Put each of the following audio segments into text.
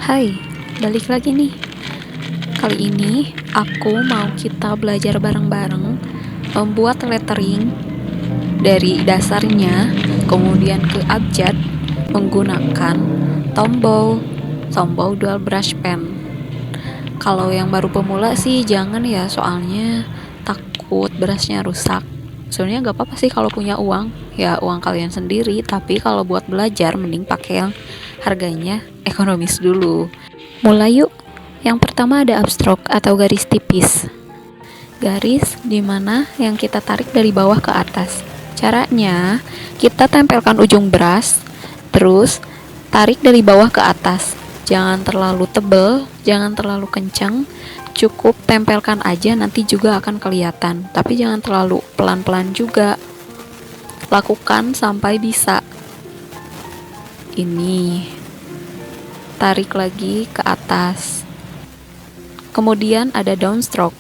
Hai, balik lagi nih. Kali ini aku mau kita belajar bareng-bareng membuat lettering dari dasarnya kemudian ke abjad menggunakan tombol dual brush pen. Kalau yang baru pemula sih jangan ya, soalnya takut brushnya rusak. Sebenarnya nggak apa-apa sih kalau punya uang, ya uang kalian sendiri, tapi kalau buat belajar mending pakai yang harganya ekonomis dulu. Mulai yuk. Yang pertama ada upstroke atau garis tipis. Garis dimana yang kita tarik dari bawah ke atas. Caranya, kita tempelkan ujung brush, terus tarik dari bawah ke atas. Jangan terlalu tebal, jangan terlalu kencang, cukup tempelkan aja, nanti juga akan kelihatan. Tapi jangan terlalu pelan-pelan juga. Lakukan sampai bisa. Ini. Tarik lagi ke atas. Kemudian ada downstroke.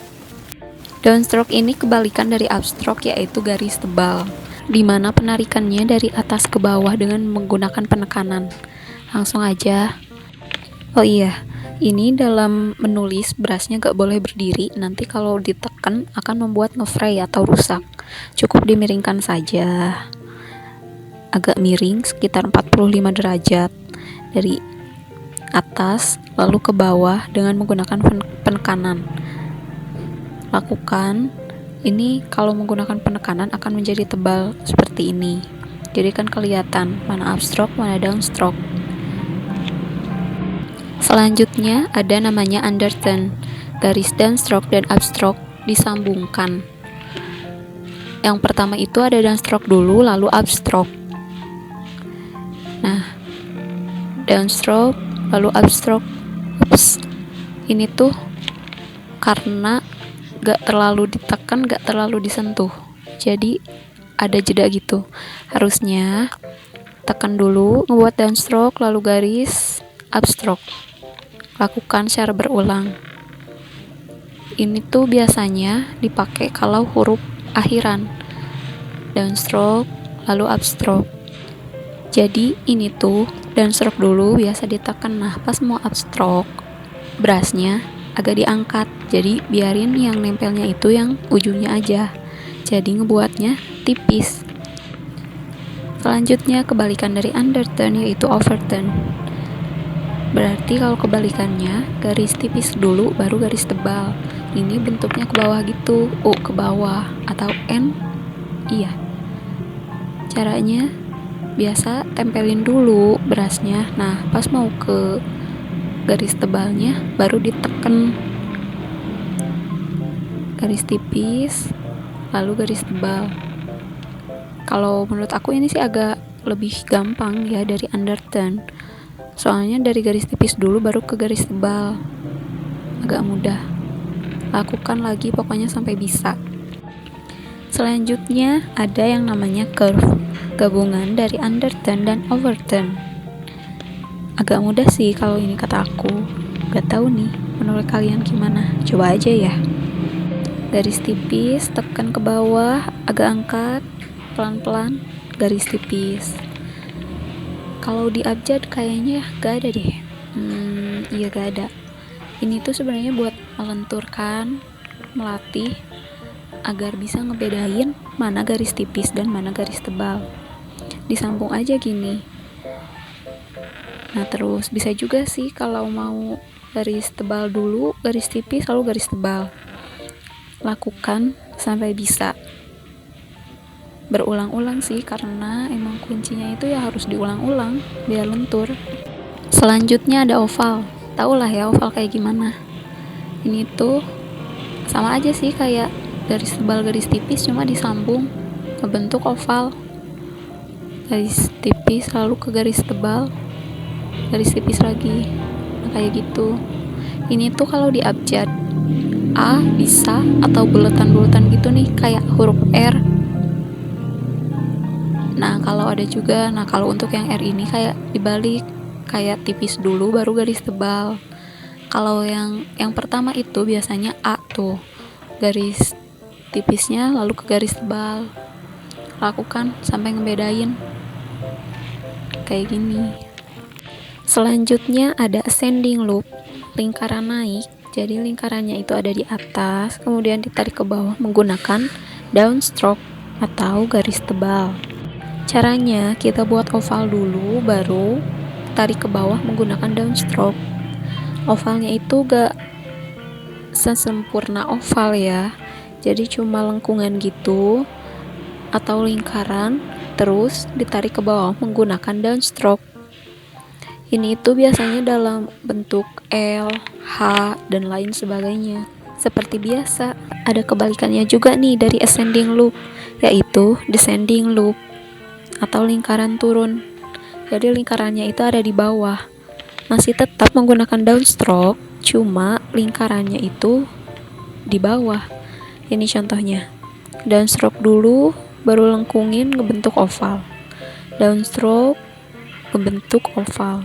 Downstroke ini kebalikan dari upstroke, yaitu garis tebal, di mana penarikannya dari atas ke bawah dengan menggunakan penekanan. Langsung aja. Oh iya, ini dalam menulis brushnya gak boleh berdiri, nanti kalau ditekan akan membuat nge-fray atau rusak. Cukup dimiringkan saja, agak miring sekitar 45 derajat dari atas lalu ke bawah dengan menggunakan penekanan. Lakukan ini, kalau menggunakan penekanan akan menjadi tebal seperti ini, jadi kan kelihatan mana upstroke mana downstroke. Selanjutnya ada namanya underturn. Garis downstroke dan upstroke disambungkan. Yang pertama itu ada downstroke dulu lalu upstroke. Nah, downstroke lalu upstroke. Ini tuh karena gak terlalu ditekan, gak terlalu disentuh, jadi ada jeda gitu. Harusnya tekan dulu, ngebuat downstroke lalu garis upstroke. Lakukan secara berulang. Ini tuh biasanya dipakai kalau huruf akhiran. Downstroke lalu upstroke. Jadi ini tuh downstroke dulu biasa ditekan. Nah, pas mau upstroke, brushnya agak diangkat, jadi biarin yang nempelnya itu yang ujungnya aja, jadi ngebuatnya tipis. Selanjutnya kebalikan dari underturn yaitu overturn. Berarti kalau kebalikannya garis tipis dulu baru garis tebal. Ini bentuknya ke bawah gitu, U ke bawah atau N. Iya. Caranya biasa tempelin dulu brushnya. Nah, pas mau ke garis tebalnya baru ditekan. Garis tipis lalu garis tebal. Kalau menurut aku ini sih agak lebih gampang ya dari underturn, soalnya dari garis tipis dulu baru ke garis tebal, agak mudah. Lakukan lagi pokoknya sampai bisa. Selanjutnya ada yang namanya curve, gabungan dari underturn dan overturn. Agak mudah sih kalau ini kata aku. Gak tahu nih menurut kalian gimana, coba aja ya. Garis tipis, tekan ke bawah, agak angkat, pelan-pelan, garis tipis. Kalau di abjad kayaknya gak ada deh. Iya gak ada. Ini tuh sebenarnya buat melenturkan, melatih agar bisa ngebedain mana garis tipis dan mana garis tebal. Disambung aja gini. Nah, terus bisa juga sih kalau mau garis tebal dulu, garis tipis, lalu garis tebal. Lakukan sampai bisa. Berulang-ulang sih, karena emang kuncinya itu ya harus diulang-ulang biar lentur. Selanjutnya ada oval. Taulah ya oval kayak gimana. Ini tuh sama aja sih kayak garis tebal garis tipis, cuma disambung ngebentuk oval. Garis tipis lalu ke garis tebal, garis tipis lagi. Nah, kayak gitu. Ini tuh kalau di abjad A bisa atau buletan-buletan gitu nih kayak huruf R. Nah, kalau ada juga, kalau untuk yang R ini kayak dibalik, kayak tipis dulu baru garis tebal. Kalau yang pertama itu biasanya A tuh, garis tipisnya lalu ke garis tebal. Lakukan sampai ngebedain kayak gini. Selanjutnya ada ascending loop, lingkaran naik. Jadi lingkarannya itu ada di atas, kemudian ditarik ke bawah menggunakan downstroke atau garis tebal. Caranya kita buat oval dulu, baru tarik ke bawah menggunakan downstroke. Ovalnya itu gak sesempurna oval ya, jadi cuma lengkungan gitu atau lingkaran, terus ditarik ke bawah menggunakan downstroke. Ini itu biasanya dalam bentuk L, H, dan lain sebagainya. Seperti biasa, ada kebalikannya juga nih dari ascending loop, yaitu descending loop atau lingkaran turun. Jadi lingkarannya itu ada di bawah, masih tetap menggunakan downstroke, cuma lingkarannya itu di bawah. Ini contohnya, downstroke dulu, baru lengkungin ngebentuk oval, downstroke ngebentuk oval.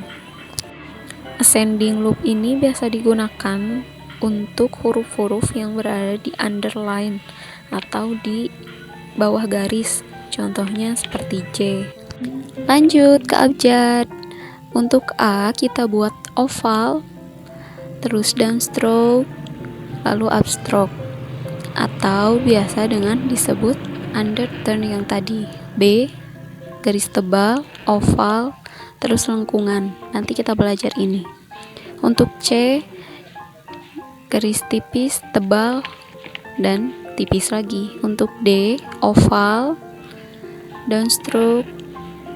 Ascending loop ini biasa digunakan untuk huruf-huruf yang berada di underline atau di bawah garis, contohnya seperti J. Lanjut ke abjad. Untuk A kita buat oval, terus downstroke, lalu upstroke, atau biasa dengan disebut underturn yang tadi. B garis tebal, oval, terus lengkungan. Nanti kita belajar ini. Untuk C garis tipis, tebal, dan tipis lagi. Untuk D oval, downstroke,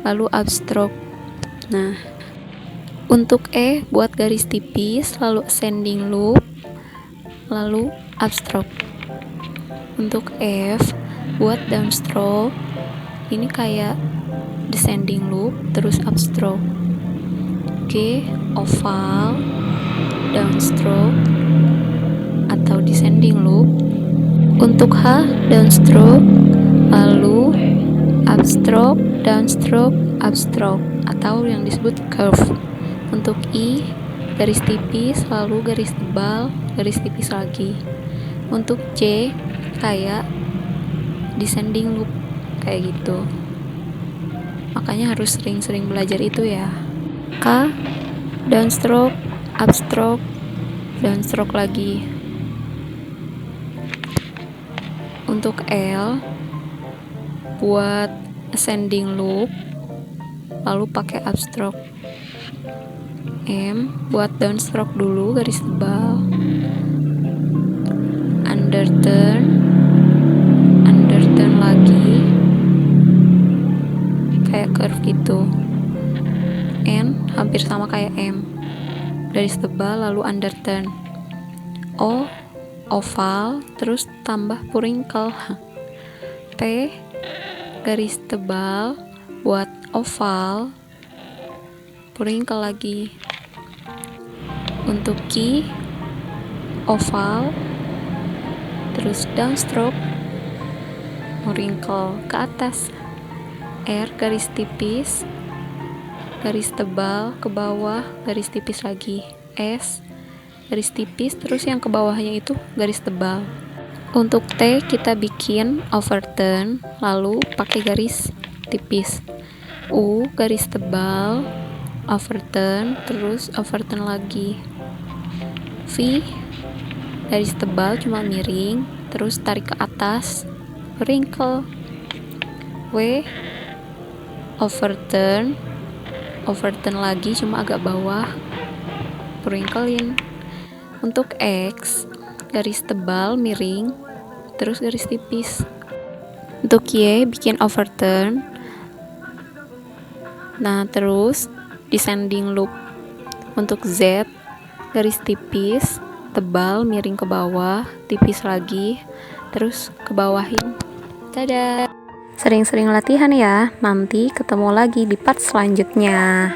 lalu upstroke. Nah, untuk E buat garis tipis, lalu ascending loop, lalu upstroke. Untuk F buat downstroke, ini kayak descending loop terus upstroke. G oval, downstroke atau descending loop. Untuk H downstroke, lalu upstroke, downstroke, upstroke atau yang disebut curve. Untuk I garis tipis, lalu garis tebal, garis tipis lagi. Untuk J kayak descending loop kayak gitu. Makanya harus sering-sering belajar itu ya. K downstroke, upstroke, downstroke lagi. Untuk L buat ascending loop, lalu pakai upstroke. M buat downstroke dulu garis tebal, underturn lagi kayak curve gitu. N hampir sama kayak M, garis tebal lalu underturn. O oval terus tambah purinkle. P garis tebal buat oval, purinkle lagi. Untuk Q oval terus downstroke, wrinkle ke atas. R garis tipis, garis tebal ke bawah, garis tipis lagi. S garis tipis terus yang ke bawahnya itu garis tebal. Untuk T kita bikin overturn lalu pakai garis tipis. U garis tebal, overturn terus overturn lagi. V garis tebal cuma miring terus tarik ke atas, wrinkle. W overturn lagi cuma agak bawah, wrinklein. Untuk X garis tebal miring terus garis tipis. Untuk Y bikin overturn, nah terus descending loop. Untuk Z garis tipis, tebal miring ke bawah, tipis lagi, terus ke bawahin. Dadah. Sering-sering latihan ya, nanti ketemu lagi di part selanjutnya.